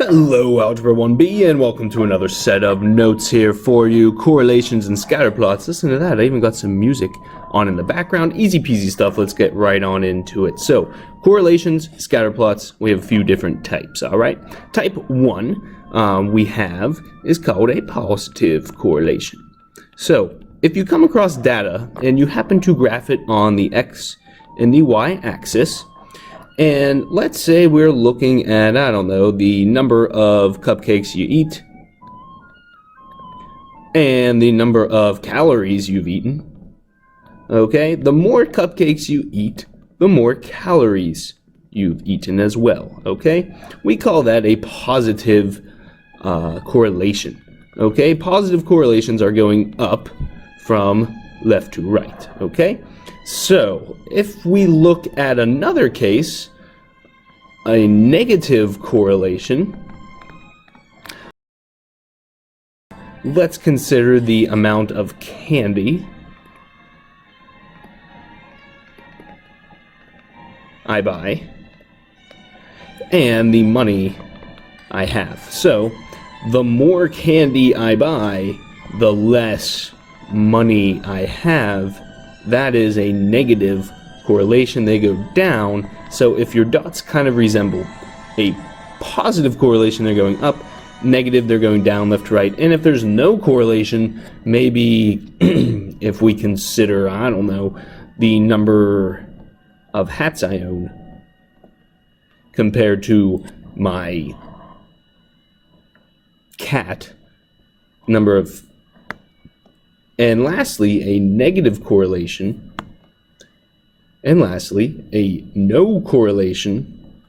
Hello Algebra 1B and welcome to another set of notes here for you. Correlations and scatterplots. Listen to that, I even got some music on in the background. Easy peasy stuff, let's get right on into it. So, correlations, scatterplots, we have a few different types, alright? Type 1 we have is called a positive correlation. So, if you come across data and you happen to graph it on the x and the y axis, and let's say we're looking at, I don't know, the number of cupcakes you eat and the number of calories you've eaten. Okay, the more cupcakes you eat, the more calories you've eaten as well. Okay, we call that a positive correlation. Okay, positive correlations are going up from left to right. Okay, so if we look at another case, a negative correlation, let's consider the amount of candy I buy and the money I have. So the more candy I buy, the less money I have. That is a negative correlation. They go down. So if your dots kind of resemble a positive correlation, they're going up. Negative, they're going down, left to right. And if there's no correlation, maybe if we consider, I don't know, the number of hats I own compared to my cat, number of... And lastly, a negative correlation. And lastly, a no correlation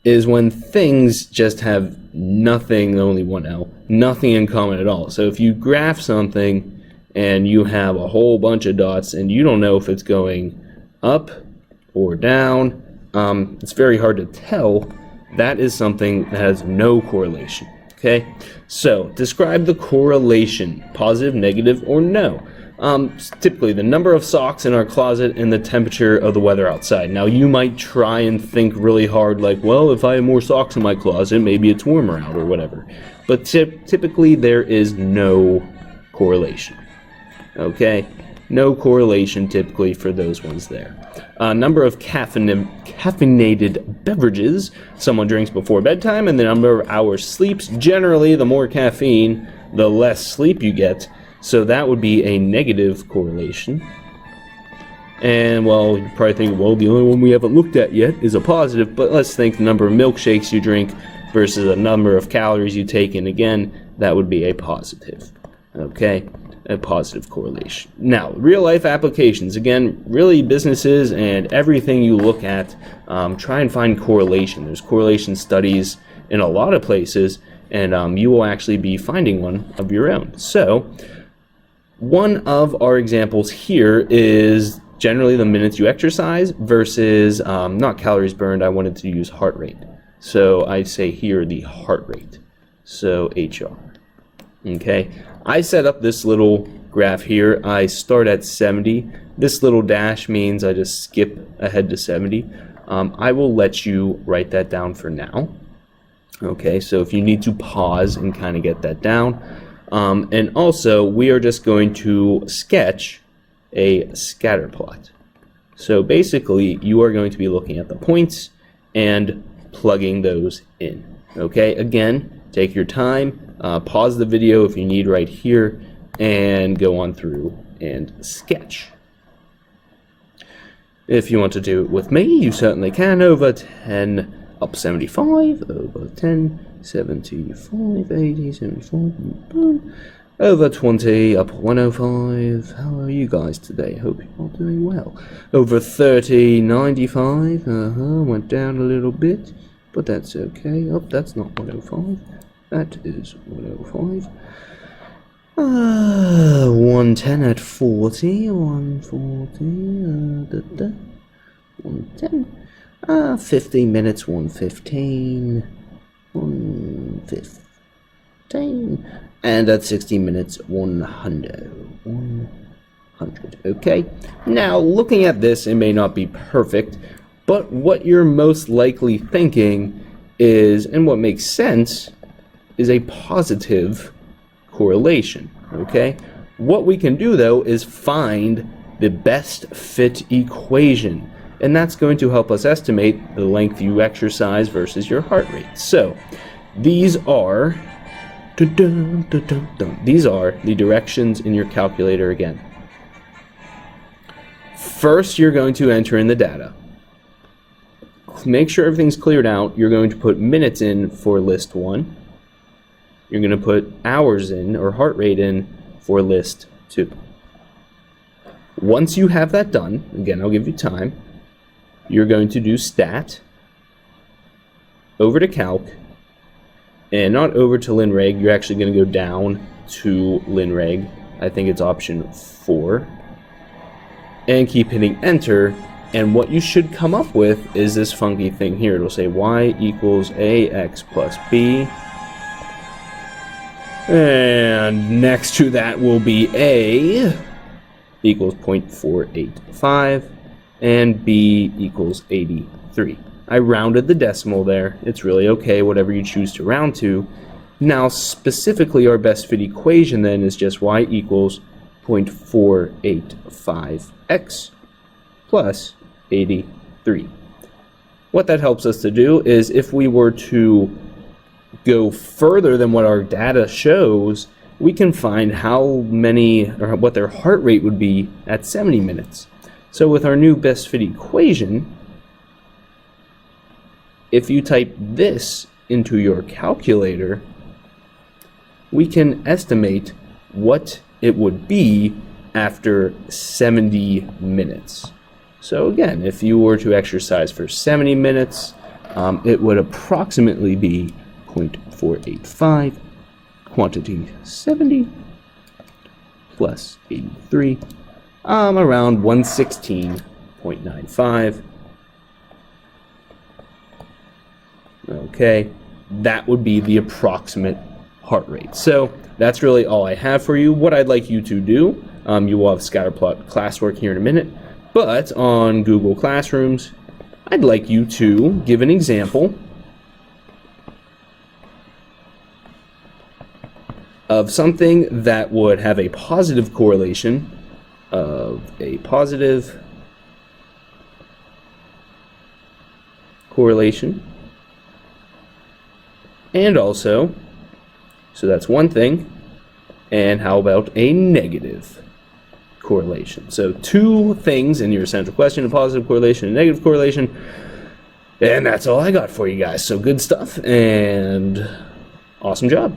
is when things just have nothing, only one L, nothing in common at all. So if you graph something and you have a whole bunch of dots and you don't know if it's going up or down, it's very hard to tell. That is something that has no correlation. Okay, so describe the correlation, positive, negative, or no. Typically the number of socks in our closet and the temperature of the weather outside. Now you might try and think really hard like, well, if I have more socks in my closet, maybe it's warmer out or whatever. But typically there is no correlation. Okay, no correlation typically for those ones there. Number of caffeinated beverages someone drinks before bedtime and the number of hours sleeps. Generally, the more caffeine, the less sleep you get. So that would be a negative correlation. And, well, you probably think, well, the only one we haven't looked at yet is a positive, but let's think the number of milkshakes you drink versus the number of calories you take in. Again, that would be a positive. Okay? A positive correlation. Now, real-life applications. Again, really businesses and everything you look at, try and find correlation. There's correlation studies in a lot of places, and you will actually be finding one of your own. So, one of our examples here is generally the minutes you exercise versus, not calories burned, I wanted to use heart rate. So I say here the heart rate. So HR. Okay, I set up this little graph here. I start at 70. This little dash means I just skip ahead to 70. I will let you write that down for now. Okay, so if you need to pause and kind of get that down. And also, we are just going to sketch a scatterplot. So basically, you are going to be looking at the points and plugging those in. Okay, again, take your time, pause the video if you need right here, and go on through and sketch. If you want to do it with me, you certainly can. Over 10, up 75, over 10, 75, 80, 75, over 20, up 105. How are you guys today? Hope you're all doing well. Over 30, 95, went down a little bit, but that's okay. Oh, that's not 105, that is 105. 110 at 40, 140, 110. 15 minutes, 115, 115, and at 60 minutes, 100. Okay, now looking at this, it may not be perfect, But what you're most likely thinking is, and what makes sense, is a positive correlation, okay? What we can do, though, is find the best fit equation, and that's going to help us estimate the length you exercise versus your heart rate. So, these are these are the directions in your calculator again. First, you're going to enter in the data. Make sure everything's cleared out. You're going to put minutes in for list 1. You're going to put hours in, or heart rate in, for list 2. Once you have that done, again, I'll give you time, you're going to do stat, over to calc, and not over to linreg. You're actually going to go down to linreg. I think it's option 4. And keep hitting enter. And what you should come up with is this funky thing here. It'll say y equals ax plus b. And next to that will be a equals 0.485 and b equals 83. I rounded the decimal there. It's really okay, whatever you choose to round to. Now, specifically, our best fit equation then is just y equals 0.485x plus 83. What that helps us to do is, if we were to go further than what our data shows, we can find how many, or what their heart rate would be at 70 minutes. So with our new best fit equation, if you type this into your calculator, we can estimate what it would be after 70 minutes. So again, if you were to exercise for 70 minutes, it would approximately be 0.485, quantity 70, plus 83, around 116.95. Okay, that would be the approximate heart rate. So that's really all I have for you. What I'd like you to do, you will have Scatterplot classwork here in a minute, but on Google Classrooms, I'd like you to give an example of something that would have a positive correlation of a positive correlation, and also, so that's one thing, and how about a negative correlation? So 2 things in your essential question: a positive correlation and a negative correlation. And that's all I got for you guys. So good stuff and awesome job.